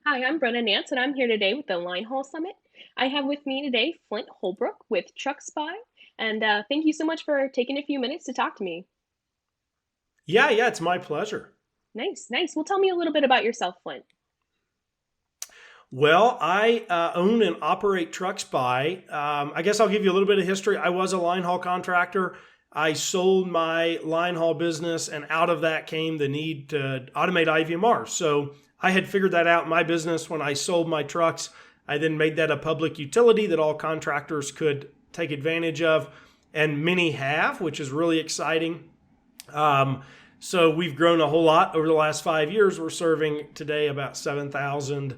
Hi, I'm Brenna Nance, and I'm here today with the Linehaul Summit. I have with me today Flint Holbrook with TruckSpy, and thank you so much for taking a few minutes to talk to me. Yeah, it's my pleasure. Nice, nice. Well, tell me a little bit about yourself, Flint. Well, I own and operate TruckSpy. I guess I'll give you a little bit of history. I was a line haul contractor. I sold my line haul business, and out of that came the need to automate IVMR. So I had figured that out in my business when I sold my trucks. I then made that a public utility that all contractors could take advantage of, and many have, which is really exciting. Um, so we've grown a whole lot over the last 5 years. We're serving today about 7,000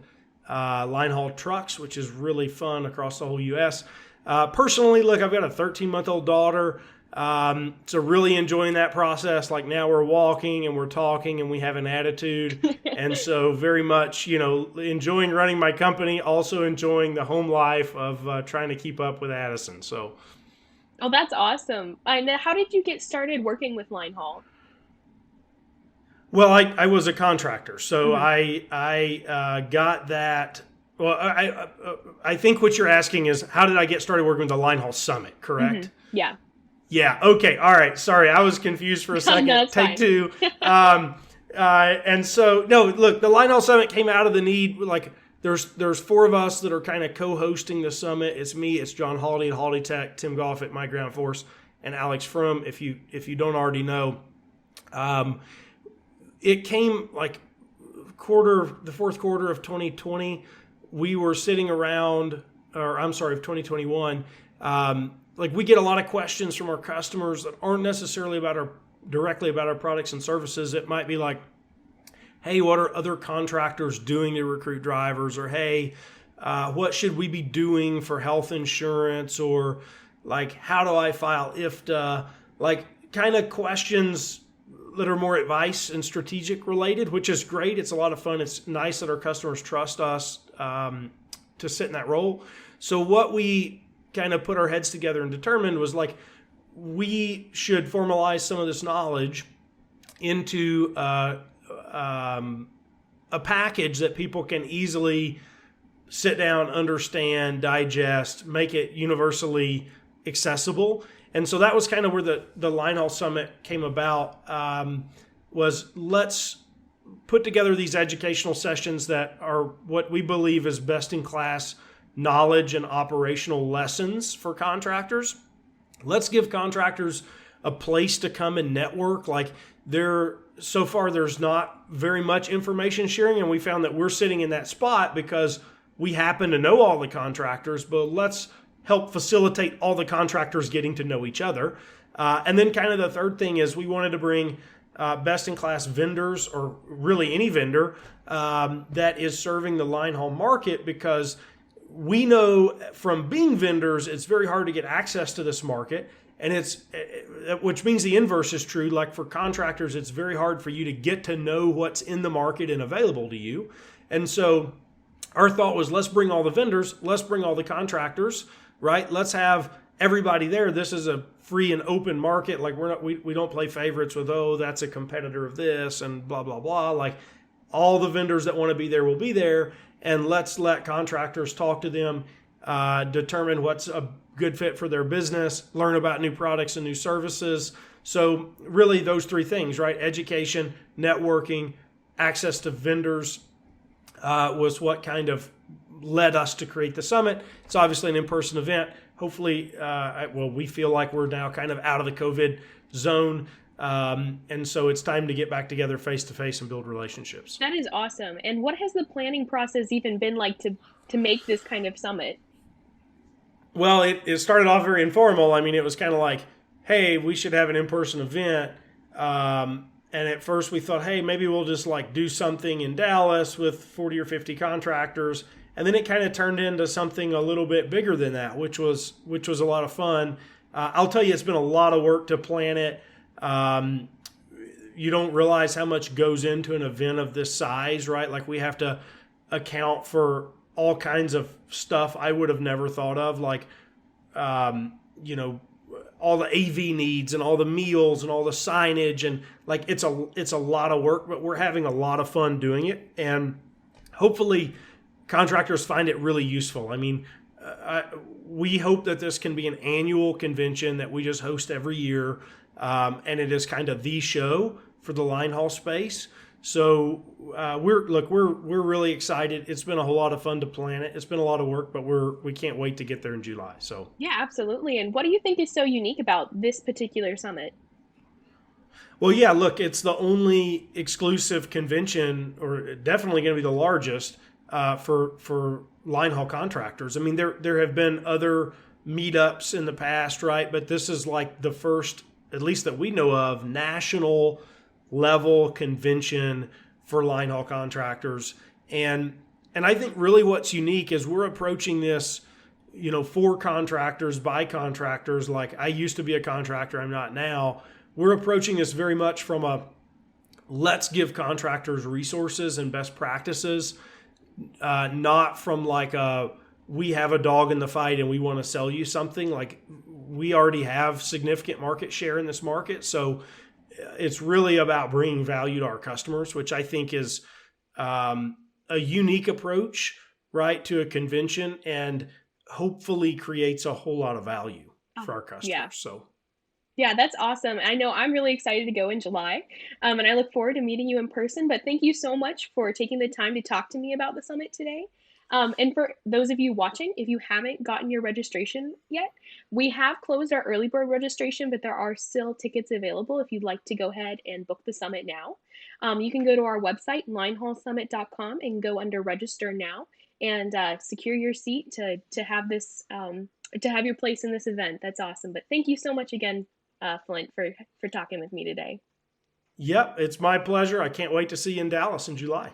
line haul trucks, which is really fun across the whole U.S. Personally, look, I've got a 13-month-old daughter. So really enjoying that process. Like now we're walking and we're talking and we have an attitude. And so very much, enjoying running my company, also enjoying the home life of trying to keep up with Addison. So, Oh, that's awesome. And how did you get started working with Linehaul? well, I was a contractor, so Hmm. I got that. Well, I think what you're asking is how did I get started working with the Linehaul Summit? Hmm. Correct? Yeah. Yeah. Okay. All right. Sorry, I was confused for a No, second. that's Take fine. two. And so no, look, the Linehaul Summit came out of the need. Like there's four of us that are kind of co-hosting the summit. It's me, it's John Holiday at Holiday Tech, Tim Goff at My Ground Force, and Alex Frum. If you don't already know. Um, it came like the fourth quarter of 2020. We were sitting around, or I'm sorry, of 2021. Like we get a lot of questions from our customers that aren't necessarily directly about our products and services. It might be like, hey, what are other contractors doing to recruit drivers? Or hey, what should we be doing for health insurance? Or like, how do I file IFTA? Like, kind of questions that are more advice and strategic related, which is great. It's a lot of fun. It's nice that our customers trust us to sit in that role. So, what we kind of put our heads together and determined was like, we should formalize some of this knowledge into a package that people can easily sit down, understand, digest, make it universally accessible. And so that was kind of where the Linehaul Summit came about. Was let's put together these educational sessions that are what we believe is best in class knowledge and operational lessons for contractors. Let's give contractors a place to come and network. Like there, so far, there's not very much information sharing, and we found that we're sitting in that spot because we happen to know all the contractors. But let's help facilitate all the contractors getting to know each other. And then, kind of the third thing is we wanted to bring best in class vendors, or really any vendor that is serving the line haul market, because we know from being vendors, it's very hard to get access to this market. And which means the inverse is true. Like for contractors, it's very hard for you to get to know what's in the market and available to you. And so our thought was, let's bring all the vendors, let's bring all the contractors, right? Let's have everybody there. This is a free and open market. Like we don't play favorites with, oh, that's a competitor of this and blah, blah, blah. Like all the vendors that want to be there will be there, and let's let contractors talk to them, determine what's a good fit for their business, learn about new products and new services. So really those three things, right? Education, networking, access to vendors, was what kind of led us to create the summit. It's obviously an in-person event. Hopefully, we feel like we're now kind of out of the COVID zone. And so it's time to get back together face to face and build relationships. That is awesome. And what has the planning process even been like to make this kind of summit? Well, it started off very informal. I mean, it was kind of like, hey, we should have an in-person event. And at first we thought, hey, maybe we'll just like do something in Dallas with 40 or 50 contractors. And then it kind of turned into something a little bit bigger than that, which was a lot of fun. I'll tell you, it's been a lot of work to plan it. Um, you don't realize how much goes into an event of this size, right? Like we have to account for all kinds of stuff I would have never thought of, like um, you know, all the AV needs and all the meals and all the signage, and like it's a lot of work, but we're having a lot of fun doing it. And hopefully contractors find it really useful. I mean, we hope that this can be an annual convention that we just host every year, and it is kind of the show for the line haul space. So we're really excited. It's been a whole lot of fun to plan it. It's been a lot of work, but we can't wait to get there in July. So Yeah, absolutely. And what do you think is so unique about this particular summit? well, yeah, look, it's the only exclusive convention, or definitely going to be the largest for line haul contractors. I mean, there have been other meetups in the past, right? But this is like the first, at least that we know of, national level convention for line haul contractors. And I think really what's unique is we're approaching this, for contractors, by contractors. Like, I used to be a contractor, I'm not now. We're approaching this very much from a let's give contractors resources and best practices, not from like a we have a dog in the fight and we want to sell you something. Like, we already have significant market share in this market, so it's really about bringing value to our customers, which I think is a unique approach, right, to a convention, and hopefully creates a whole lot of value Oh, for our yeah. customers. So Yeah, that's awesome. I know I'm really excited to go in July, and I look forward to meeting you in person. But thank you so much for taking the time to talk to me about the summit today. And for those of you watching, if you haven't gotten your registration yet, we have closed our early bird registration, but there are still tickets available if you'd like to go ahead and book the summit now. You can go to our website, linehaulsummit.com, and go under register now and secure your seat to have this to have your place in this event. That's awesome. But thank you so much again, Flint, for talking with me today. yep, it's my pleasure. I can't wait to see you in Dallas in July.